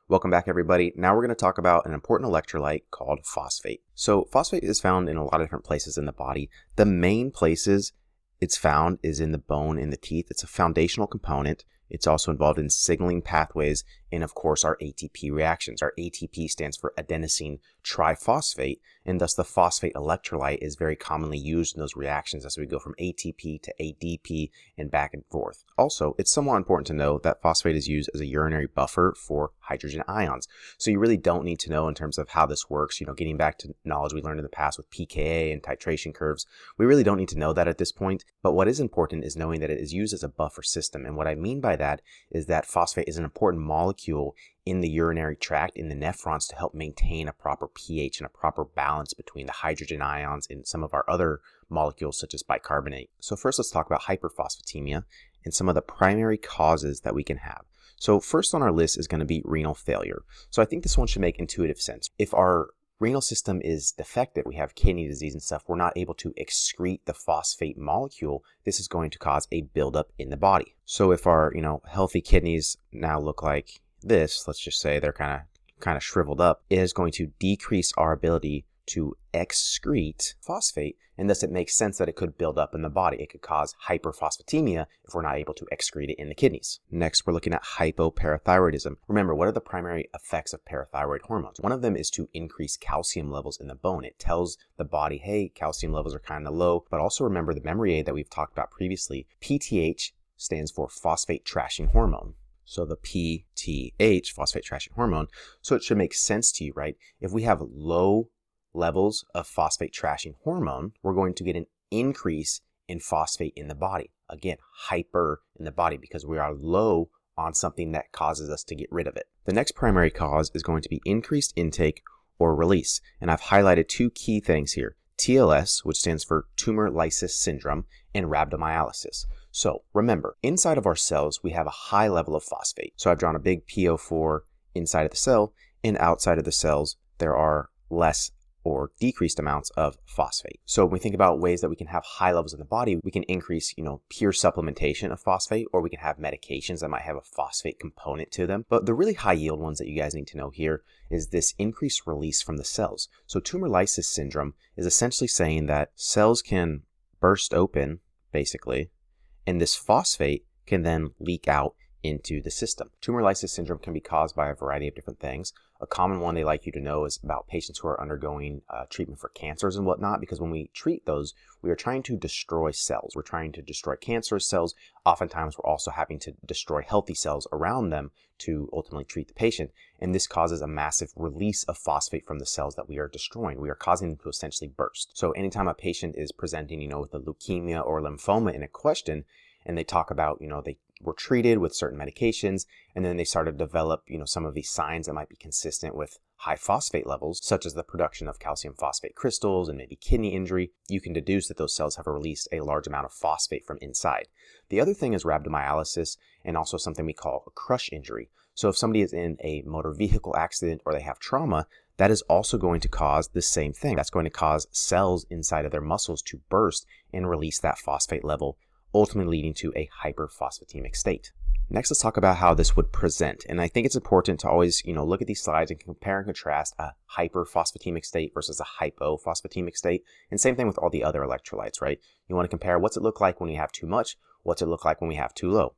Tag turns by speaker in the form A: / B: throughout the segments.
A: Welcome back, everybody. Now we're going to talk about an important electrolyte called phosphate. So phosphate is found in a lot of different places in the body. The main places it's found is in the bone, in the teeth. It's a foundational component. It's also involved in signaling pathways and, of course, our ATP reactions. Our ATP stands for adenosine triphosphate, and thus the phosphate electrolyte is very commonly used in those reactions as we go from ATP to ADP and back and forth. Also, it's somewhat important to know that phosphate is used as a urinary buffer for hydrogen ions. So you really don't need to know in terms of how this works. Getting back to knowledge we learned in the past with pKa and titration curves, we really don't need to know that at this point. But what is important is knowing that it is used as a buffer system. And what I mean by that is that phosphate is an important molecule in the urinary tract, in the nephrons, to help maintain a proper pH and a proper balance between the hydrogen ions and some of our other molecules such as bicarbonate. So first, let's talk about hyperphosphatemia and some of the primary causes that we can have. So first on our list is going to be renal failure. So I think this one should make intuitive sense. If our renal system is defective, we have kidney disease and stuff, we're not able to excrete the phosphate molecule, this is going to cause a buildup in the body. So if our, healthy kidneys now look like this, let's just say they're kind of shriveled up, it is going to decrease our ability to excrete phosphate, and thus it makes sense that it could build up in the body. It could cause hyperphosphatemia if we're not able to excrete it in the kidneys. Next, we're looking at hypoparathyroidism. Remember, what are the primary effects of parathyroid hormones? One of them is to increase calcium levels in the bone. It tells the body, hey, calcium levels are kind of low. But also remember the memory aid that we've talked about previously. PTH stands for phosphate trashing hormone. So the PTH, phosphate trashing hormone. So it should make sense to you, right? If we have low levels of phosphate trashing hormone, we're going to get an increase in phosphate in the body. Again, hyper in the body because we are low on something that causes us to get rid of it. The next primary cause is going to be increased intake or release. And I've highlighted two key things here. TLS, which stands for tumor lysis syndrome, and rhabdomyolysis. So remember, inside of our cells, we have a high level of phosphate. So I've drawn a big PO4 inside of the cell, and outside of the cells, there are less or decreased amounts of phosphate. So when we think about ways that we can have high levels in the body, we can increase, pure supplementation of phosphate, or we can have medications that might have a phosphate component to them. But the really high yield ones that you guys need to know here is this increased release from the cells. So tumor lysis syndrome is essentially saying that cells can burst open, basically, and this phosphate can then leak out into the system. Tumor lysis syndrome can be caused by a variety of different things. A common one they like you to know is about patients who are undergoing treatment for cancers and whatnot, because when we treat those, we are trying to destroy cells. We're trying to destroy cancerous cells. Oftentimes, we're also having to destroy healthy cells around them to ultimately treat the patient. And this causes a massive release of phosphate from the cells that we are destroying. We are causing them to essentially burst. So anytime a patient is presenting, with a leukemia or lymphoma in a question, and they talk about, they were treated with certain medications, and then they started to develop, some of these signs that might be consistent with high phosphate levels, such as the production of calcium phosphate crystals and maybe kidney injury, you can deduce that those cells have released a large amount of phosphate from inside. The other thing is rhabdomyolysis and also something we call a crush injury. So if somebody is in a motor vehicle accident or they have trauma, that is also going to cause the same thing. That's going to cause cells inside of their muscles to burst and release that phosphate level, ultimately leading to a hyperphosphatemic state. Next, let's talk about how this would present. And I think it's important to always, look at these slides and compare and contrast a hyperphosphatemic state versus a hypophosphatemic state. And same thing with all the other electrolytes, right? You want to compare what's it look like when we have too much, what's it look like when we have too low.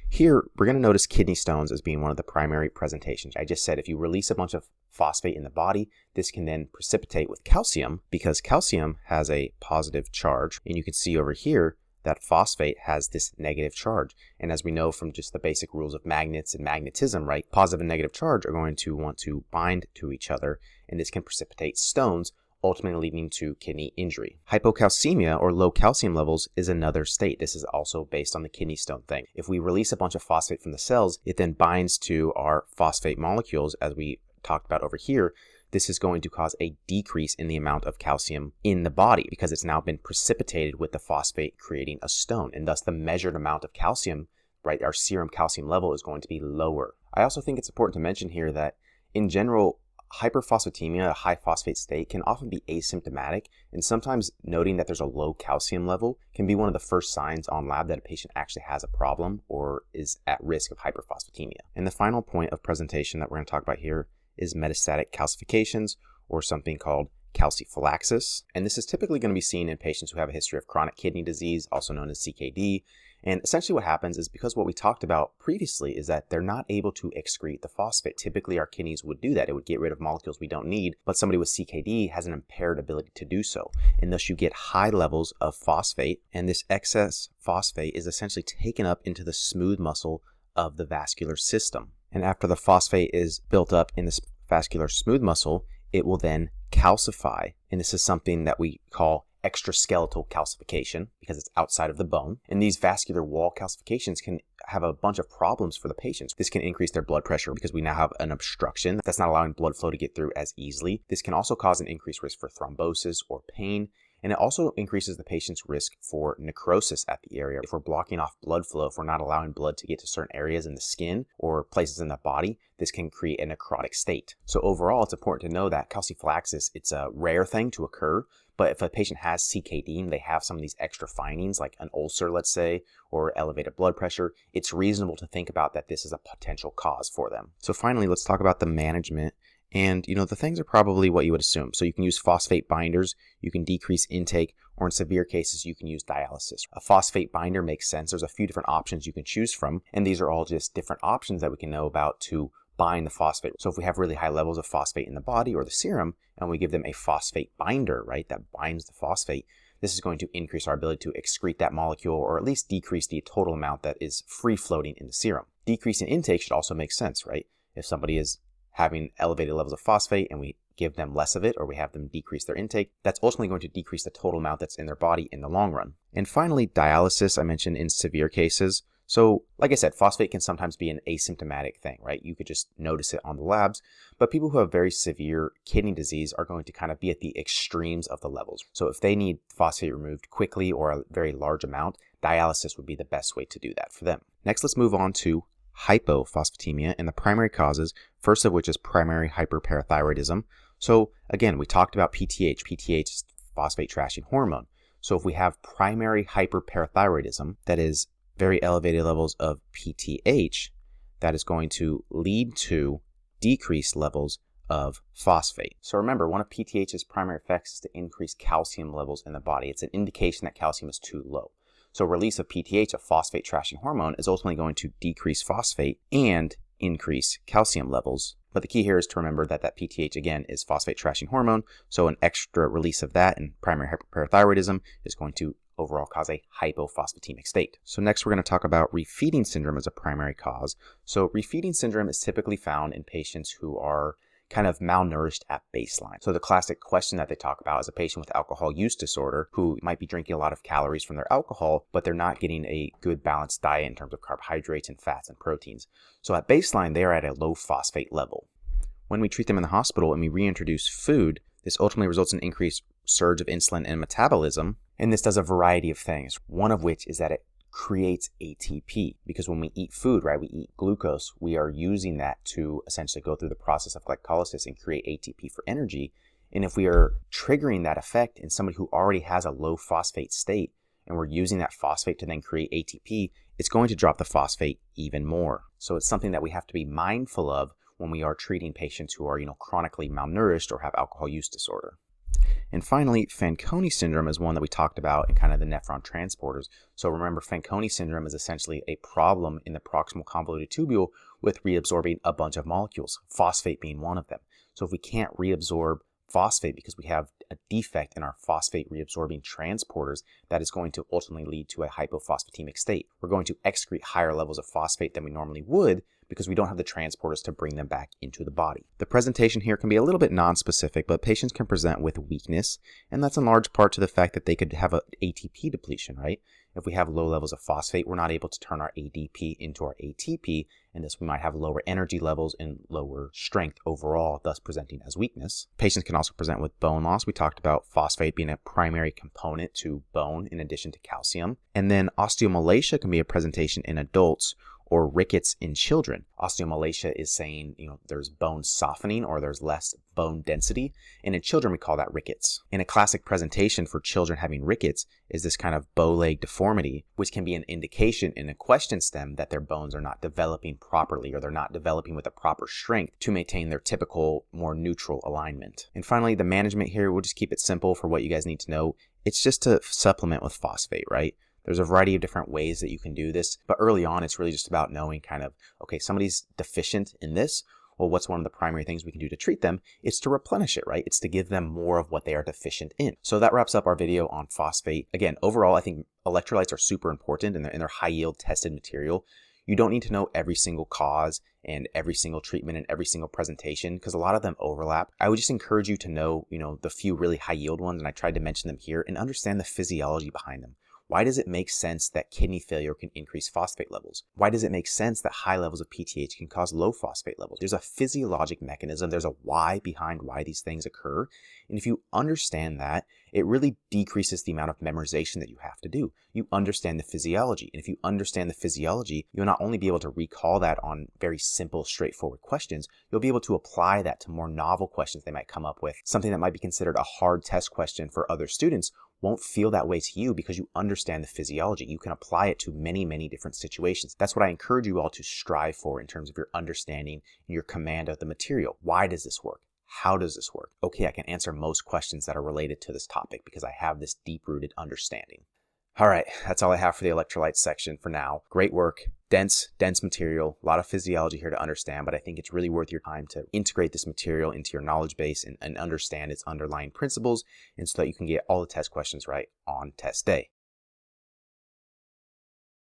A: Here, we're going to notice kidney stones as being one of the primary presentations. I just said if you release a bunch of phosphate in the body, this can then precipitate with calcium because calcium has a positive charge. And you can see over here, that phosphate has this negative charge. And as we know from just the basic rules of magnets and magnetism, right, positive and negative charge are going to want to bind to each other, and this can precipitate stones, ultimately leading to kidney injury. Hypocalcemia, or low calcium levels, is another state. This is also based on the kidney stone thing. If we release a bunch of phosphate from the cells, it then binds to our phosphate molecules, as we talked about over here. This is going to cause a decrease in the amount of calcium in the body because it's now been precipitated with the phosphate creating a stone, and thus the measured amount of calcium, right, our serum calcium level is going to be lower. I also think it's important to mention here that in general, hyperphosphatemia, a high phosphate state, can often be asymptomatic, and sometimes noting that there's a low calcium level can be one of the first signs on lab that a patient actually has a problem or is at risk of hyperphosphatemia. And the final point of presentation that we're going to talk about here is metastatic calcifications, or something called calciphylaxis. And this is typically going to be seen in patients who have a history of chronic kidney disease, also known as CKD. And essentially what happens is, because what we talked about previously is that they're not able to excrete the phosphate. Typically our kidneys would do that. It would get rid of molecules we don't need, but somebody with CKD has an impaired ability to do so. And thus you get high levels of phosphate, and this excess phosphate is essentially taken up into the smooth muscle of the vascular system. And after the phosphate is built up in this vascular smooth muscle, it will then calcify. And this is something that we call extraskeletal calcification because it's outside of the bone. And these vascular wall calcifications can have a bunch of problems for the patients. This can increase their blood pressure because we now have an obstruction that's not allowing blood flow to get through as easily. This can also cause an increased risk for thrombosis or pain. And it also increases the patient's risk for necrosis at the area. If we're blocking off blood flow, if we're not allowing blood to get to certain areas in the skin or places in the body, this can create a necrotic state. So overall, it's important to know that calciphylaxis, it's a rare thing to occur. But if a patient has CKD and they have some of these extra findings, like an ulcer, let's say, or elevated blood pressure, it's reasonable to think about that this is a potential cause for them. So finally, let's talk about the management. And, the things are probably what you would assume. So you can use phosphate binders, you can decrease intake, or in severe cases, you can use dialysis. A phosphate binder makes sense. There's a few different options you can choose from, and these are all just different options that we can know about to bind the phosphate. So if we have really high levels of phosphate in the body or the serum, and we give them a phosphate binder, right, that binds the phosphate, this is going to increase our ability to excrete that molecule, or at least decrease the total amount that is free floating in the serum. Decrease in intake should also make sense, right? If somebody is having elevated levels of phosphate and we give them less of it, or we have them decrease their intake, that's ultimately going to decrease the total amount that's in their body in the long run. And finally, dialysis, I mentioned in severe cases. So like I said, phosphate can sometimes be an asymptomatic thing, right? You could just notice it on the labs, but people who have very severe kidney disease are going to kind of be at the extremes of the levels. So if they need phosphate removed quickly or a very large amount, dialysis would be the best way to do that for them. Next, let's move on to hypophosphatemia and the primary causes, first of which is primary hyperparathyroidism. So again, we talked about PTH. PTH is phosphate trashing hormone. So if we have primary hyperparathyroidism, that is very elevated levels of PTH, that is going to lead to decreased levels of phosphate. So remember, one of PTH's primary effects is to increase calcium levels in the body. It's an indication that calcium is too low. So release of PTH, a phosphate trashing hormone, is ultimately going to decrease phosphate and increase calcium levels. But the key here is to remember that PTH, again, is phosphate trashing hormone. So an extra release of that in primary hyperparathyroidism is going to overall cause a hypophosphatemic state. So next we're going to talk about refeeding syndrome as a primary cause. So refeeding syndrome is typically found in patients who are kind of malnourished at baseline. So the classic question that they talk about is a patient with alcohol use disorder who might be drinking a lot of calories from their alcohol, but they're not getting a good balanced diet in terms of carbohydrates and fats and proteins. So at baseline, they are at a low phosphate level. When we treat them in the hospital and we reintroduce food, this ultimately results in increased surge of insulin and metabolism. And this does a variety of things, one of which is that it creates ATP, because when we eat food, right, we eat glucose, we are using that to essentially go through the process of glycolysis and create ATP for energy. And if we are triggering that effect in somebody who already has a low phosphate state, and we're using that phosphate to then create ATP, it's going to drop the phosphate even more. So it's something that we have to be mindful of when we are treating patients who are, chronically malnourished or have alcohol use disorder. And finally, Fanconi syndrome is one that we talked about in kind of the nephron transporters. So remember, Fanconi syndrome is essentially a problem in the proximal convoluted tubule with reabsorbing a bunch of molecules, phosphate being one of them. So if we can't reabsorb phosphate because we have a defect in our phosphate reabsorbing transporters, that is going to ultimately lead to a hypophosphatemic state. We're going to excrete higher levels of phosphate than we normally would because we don't have the transporters to bring them back into the body. The presentation here can be a little bit non-specific, but patients can present with weakness, and that's in large part to the fact that they could have an ATP depletion, right? If we have low levels of phosphate, we're not able to turn our ADP into our ATP, and thus we might have lower energy levels and lower strength overall, thus presenting as weakness. Patients can also present with bone loss. We talked about phosphate being a primary component to bone in addition to calcium. And then osteomalacia can be a presentation in adults, or rickets in children. Osteomalacia is saying, there's bone softening or there's less bone density. And in children, we call that rickets. And a classic presentation for children having rickets is this kind of bow leg deformity, which can be an indication in a question stem that their bones are not developing properly or they're not developing with the proper strength to maintain their typical, more neutral alignment. And finally, the management here, we'll just keep it simple for what you guys need to know. It's just to supplement with phosphate, right? There's a variety of different ways that you can do this, but early on, it's really just about knowing kind of, okay, somebody's deficient in this. Well, what's one of the primary things we can do to treat them? It's to replenish it, right? It's to give them more of what they are deficient in. So that wraps up our video on phosphate. Again, overall, I think electrolytes are super important and they're high yield tested material. You don't need to know every single cause and every single treatment and every single presentation because a lot of them overlap. I would just encourage you to know, the few really high yield ones, and I tried to mention them here, and understand the physiology behind them. Why does it make sense that kidney failure can increase phosphate levels? Why does it make sense that high levels of PTH can cause low phosphate levels? There's a physiologic mechanism. There's a why behind why these things occur. And if you understand that, it really decreases the amount of memorization that you have to do. You understand the physiology. And if you understand the physiology, you'll not only be able to recall that on very simple, straightforward questions, you'll be able to apply that to more novel questions they might come up with. Something that might be considered a hard test question for other students won't feel that way to you because you understand the physiology. You can apply it to many, many different situations. That's what I encourage you all to strive for in terms of your understanding and your command of the material. Why does this work? How does this work? Okay, I can answer most questions that are related to this topic because I have this deep-rooted understanding. All right, that's all I have for the electrolytes section for now. Great work. Dense material, a lot of physiology here to understand, but I think it's really worth your time to integrate this material into your knowledge base and understand its underlying principles, and so that you can get all the test questions right on test day.